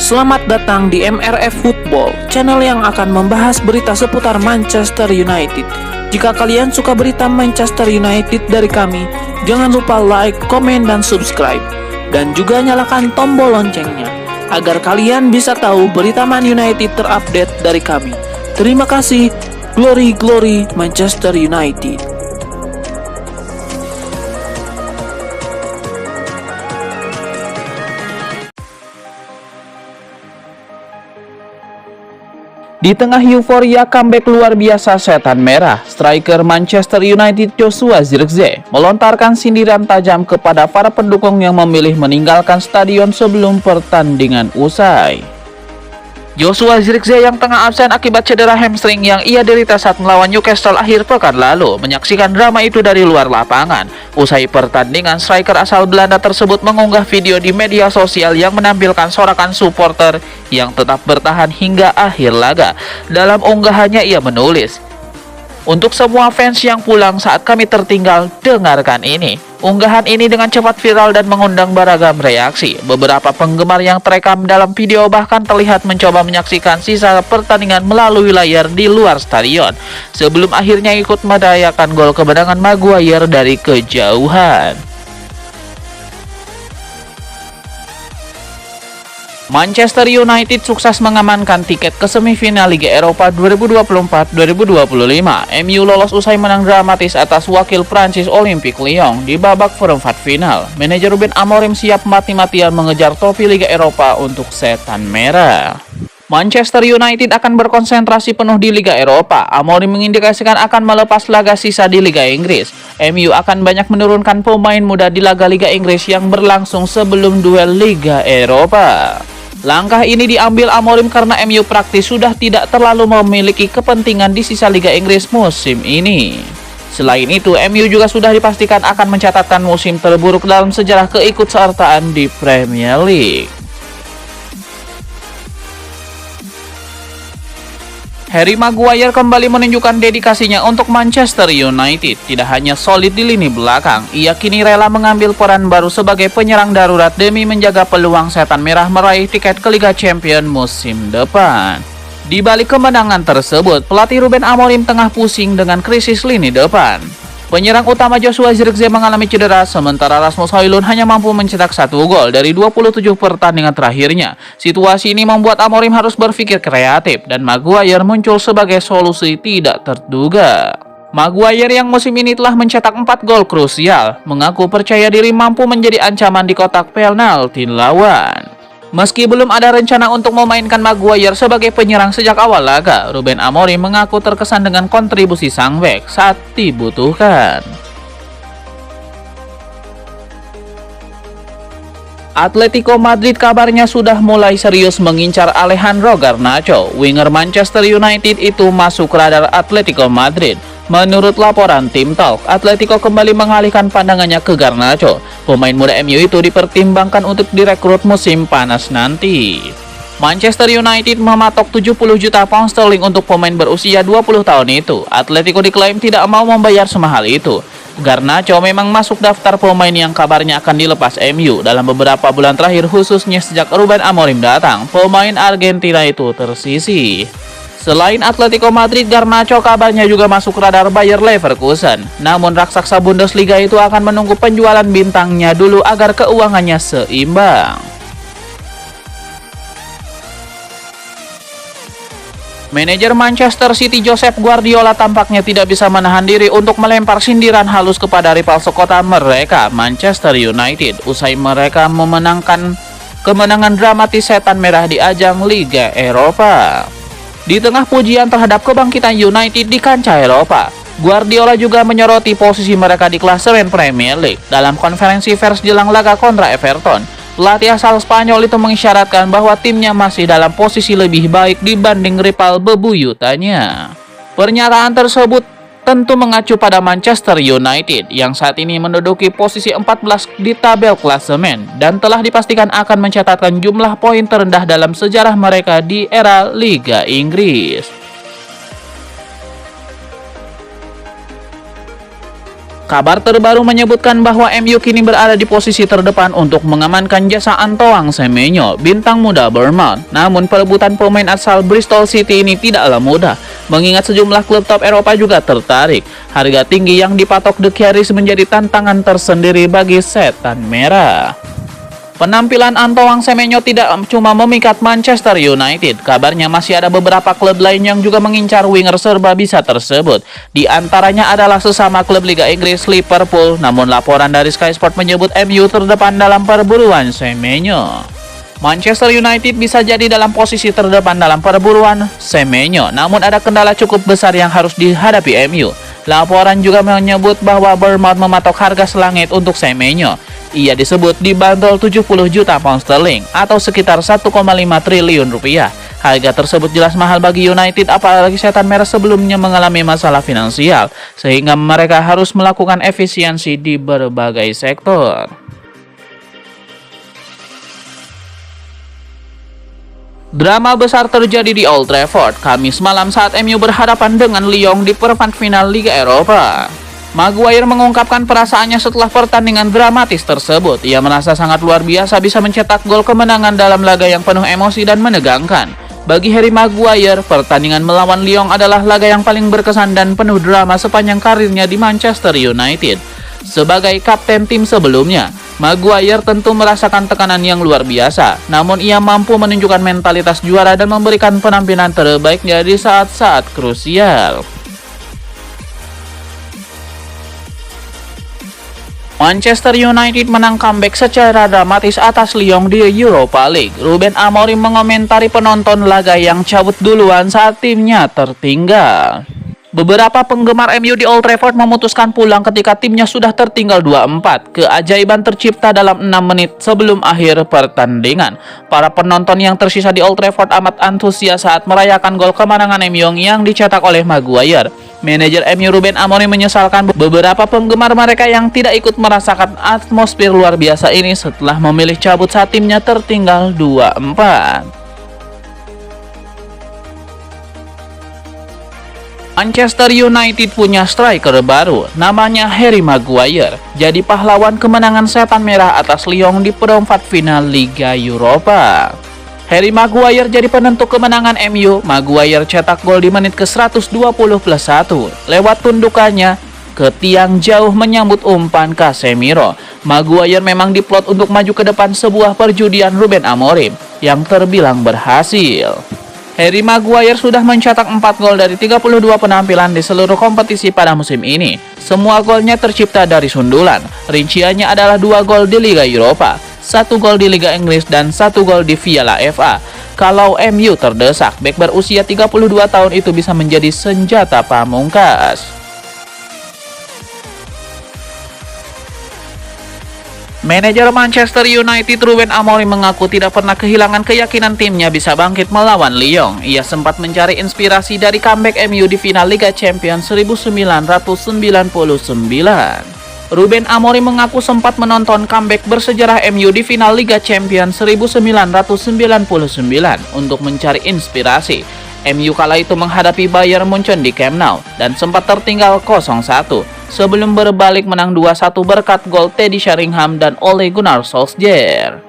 Selamat datang di MRF Football, channel yang akan membahas berita seputar Manchester United. Jika kalian suka berita Manchester United dari kami, jangan lupa like, komen, dan subscribe. Dan juga nyalakan tombol loncengnya, agar kalian bisa tahu berita Man United terupdate dari kami. Terima kasih, Glory Glory Manchester United. Di tengah euforia comeback luar biasa setan merah, striker Manchester United Joshua Zirkzee melontarkan sindiran tajam kepada para pendukung yang memilih meninggalkan stadion sebelum pertandingan usai. Joshua Zirkzee yang tengah absen akibat cedera hamstring yang ia derita saat melawan Newcastle akhir pekan lalu menyaksikan drama itu dari luar lapangan. Usai pertandingan, striker asal Belanda tersebut mengunggah video di media sosial yang menampilkan sorakan supporter yang tetap bertahan hingga akhir laga. Dalam unggahannya ia menulis, "Untuk semua fans yang pulang saat kami tertinggal, dengarkan ini." Unggahan ini dengan cepat viral dan mengundang beragam reaksi. Beberapa penggemar yang terekam dalam video bahkan terlihat mencoba menyaksikan sisa pertandingan melalui layar di luar stadion, sebelum akhirnya ikut merayakan gol kemenangan Maguire dari kejauhan. Manchester United sukses mengamankan tiket ke semifinal Liga Eropa 2024-2025. MU lolos usai menang dramatis atas wakil Prancis Olympique Lyon di babak perempat final. Manajer Ruben Amorim siap mati-matian mengejar trofi Liga Eropa untuk setan merah. Manchester United akan berkonsentrasi penuh di Liga Eropa. Amorim mengindikasikan akan melepas laga sisa di Liga Inggris. MU akan banyak menurunkan pemain muda di laga Liga Inggris yang berlangsung sebelum duel Liga Eropa. Langkah ini diambil Amorim karena MU praktis sudah tidak terlalu memiliki kepentingan di sisa Liga Inggris musim ini. Selain itu, MU juga sudah dipastikan akan mencatatkan musim terburuk dalam sejarah keikutsertaan di Premier League. Harry Maguire kembali menunjukkan dedikasinya untuk Manchester United. Tidak hanya solid di lini belakang, ia kini rela mengambil peran baru sebagai penyerang darurat demi menjaga peluang setan merah meraih tiket ke Liga Champions musim depan. Di balik kemenangan tersebut, pelatih Ruben Amorim tengah pusing dengan krisis lini depan. Penyerang utama Joshua Zirkzee mengalami cedera, sementara Rasmus Højlund hanya mampu mencetak 1 gol dari 27 pertandingan terakhirnya. Situasi ini membuat Amorim harus berpikir kreatif dan Maguire muncul sebagai solusi tidak terduga. Maguire yang musim ini telah mencetak 4 gol krusial, mengaku percaya diri mampu menjadi ancaman di kotak penalti lawan. Meski belum ada rencana untuk memainkan Maguire sebagai penyerang sejak awal laga, Ruben Amorim mengaku terkesan dengan kontribusi sang bek saat dibutuhkan. Atletico Madrid kabarnya sudah mulai serius mengincar Alejandro Garnacho. Winger Manchester United itu masuk radar Atletico Madrid. Menurut laporan Tim Talk, Atletico kembali mengalihkan pandangannya ke Garnacho. Pemain muda MU itu dipertimbangkan untuk direkrut musim panas nanti. Manchester United mematok 70 juta pound sterling untuk pemain berusia 20 tahun itu. Atletico diklaim tidak mau membayar semahal itu. Garnacho memang masuk daftar pemain yang kabarnya akan dilepas MU dalam beberapa bulan terakhir, khususnya sejak Ruben Amorim datang. Pemain Argentina itu tersisih. Selain Atletico Madrid, Garnacho kabarnya juga masuk radar Bayer Leverkusen. Namun raksasa Bundesliga itu akan menunggu penjualan bintangnya dulu agar keuangannya seimbang. Manajer Manchester City Josep Guardiola tampaknya tidak bisa menahan diri untuk melempar sindiran halus kepada rival sekota mereka, Manchester United, usai mereka memenangkan kemenangan dramatis setan merah di ajang Liga Eropa. Di tengah pujian terhadap kebangkitan United di kancah Eropa, Guardiola juga menyoroti posisi mereka di klasemen Premier League. Dalam konferensi pers jelang laga kontra Everton, pelatih asal Spanyol itu mengisyaratkan bahwa timnya masih dalam posisi lebih baik dibanding rival bebuyutannya. Pernyataan tersebut tentu mengacu pada Manchester United yang saat ini menduduki posisi 14 di tabel klasemen dan telah dipastikan akan mencatatkan jumlah poin terendah dalam sejarah mereka di era Liga Inggris. Kabar terbaru menyebutkan bahwa MU kini berada di posisi terdepan untuk mengamankan jasa Antoine Semenyo, bintang muda Bournemouth. Namun perebutan pemain asal Bristol City ini tidaklah mudah, mengingat sejumlah klub top Eropa juga tertarik. Harga tinggi yang dipatok The Cherries menjadi tantangan tersendiri bagi Setan Merah. Penampilan Antoine Semenyo tidak cuma memikat Manchester United. Kabarnya masih ada beberapa klub lain yang juga mengincar winger serba bisa tersebut. Di antaranya adalah sesama klub Liga Inggris Liverpool. Namun laporan dari Sky Sport menyebut MU terdepan dalam perburuan Semenyo. Manchester United bisa jadi dalam posisi terdepan dalam perburuan Semenyo. Namun ada kendala cukup besar yang harus dihadapi MU. Laporan juga menyebut bahwa Bournemouth mematok harga selangit untuk Semenyo. Ia disebut dibanderol 70 juta pound sterling atau sekitar 1,5 triliun rupiah. Harga tersebut jelas mahal bagi United, apalagi Setan Merah sebelumnya mengalami masalah finansial sehingga mereka harus melakukan efisiensi di berbagai sektor. Drama besar terjadi di Old Trafford Kamis malam saat MU berhadapan dengan Lyon di perempat final Liga Eropa. Maguire mengungkapkan perasaannya setelah pertandingan dramatis tersebut. Ia merasa sangat luar biasa bisa mencetak gol kemenangan dalam laga yang penuh emosi dan menegangkan. Bagi Harry Maguire, pertandingan melawan Lyon adalah laga yang paling berkesan dan penuh drama sepanjang karirnya di Manchester United. Sebagai kapten tim sebelumnya, Maguire tentu merasakan tekanan yang luar biasa. Namun ia mampu menunjukkan mentalitas juara dan memberikan penampilan terbaiknya di saat-saat krusial. Manchester United menang comeback secara dramatis atas Lyon di Europa League. Ruben Amorim mengomentari penonton laga yang cabut duluan saat timnya tertinggal. Beberapa penggemar MU di Old Trafford memutuskan pulang ketika timnya sudah tertinggal 2-4. Keajaiban tercipta dalam 6 menit sebelum akhir pertandingan. Para penonton yang tersisa di Old Trafford amat antusias saat merayakan gol kemenangan MU yang dicetak oleh Maguire. Manajer MU Ruben Amorim menyesalkan beberapa penggemar mereka yang tidak ikut merasakan atmosfer luar biasa ini setelah memilih cabut saat timnya tertinggal 2-4. Manchester United punya striker baru, namanya Harry Maguire. Jadi pahlawan kemenangan Setan Merah atas Lyon di perempat final Liga Eropa. Harry Maguire jadi penentu kemenangan MU. Maguire cetak gol di menit ke-120+1 lewat tundukannya ke tiang jauh menyambut umpan Casemiro. Maguire memang diplot untuk maju ke depan sebuah perjudian Ruben Amorim yang terbilang berhasil. Harry Maguire sudah mencetak 4 gol dari 32 penampilan di seluruh kompetisi pada musim ini. Semua golnya tercipta dari sundulan. Rinciannya adalah 2 gol di Liga Eropa, 1 gol di Liga Inggris, dan 1 gol di Piala FA. Kalau MU terdesak, bek berusia 32 tahun itu bisa menjadi senjata pamungkas. Manajer Manchester United Ruben Amorim mengaku tidak pernah kehilangan keyakinan timnya bisa bangkit melawan Lyon. Ia sempat mencari inspirasi dari comeback MU di final Liga Champions 1999. Ruben Amorim mengaku sempat menonton comeback bersejarah MU di final Liga Champions 1999 untuk mencari inspirasi. MU kala itu menghadapi Bayern Munchen di Camp Nou dan sempat tertinggal 0-1 sebelum berbalik menang 2-1 berkat gol Teddy Sheringham dan Ole Gunnar Solskjaer.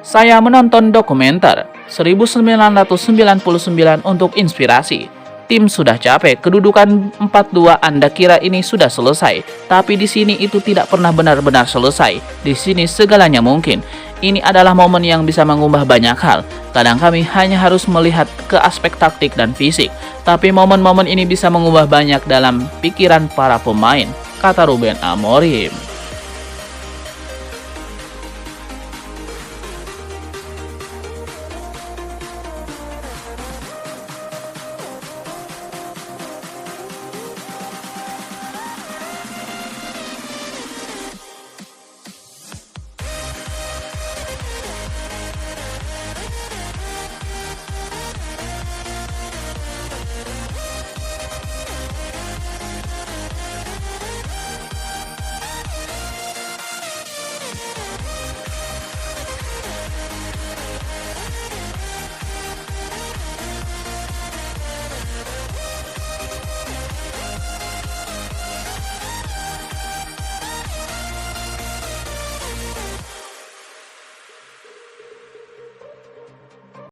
Saya menonton dokumenter 1999 untuk inspirasi. Tim sudah capek, kedudukan 4-2, Anda kira ini sudah selesai. Tapi di sini itu tidak pernah benar-benar selesai. Di sini segalanya mungkin. Ini adalah momen yang bisa mengubah banyak hal. Kadang kami hanya harus melihat ke aspek taktik dan fisik. Tapi momen-momen ini bisa mengubah banyak dalam pikiran para pemain, kata Ruben Amorim.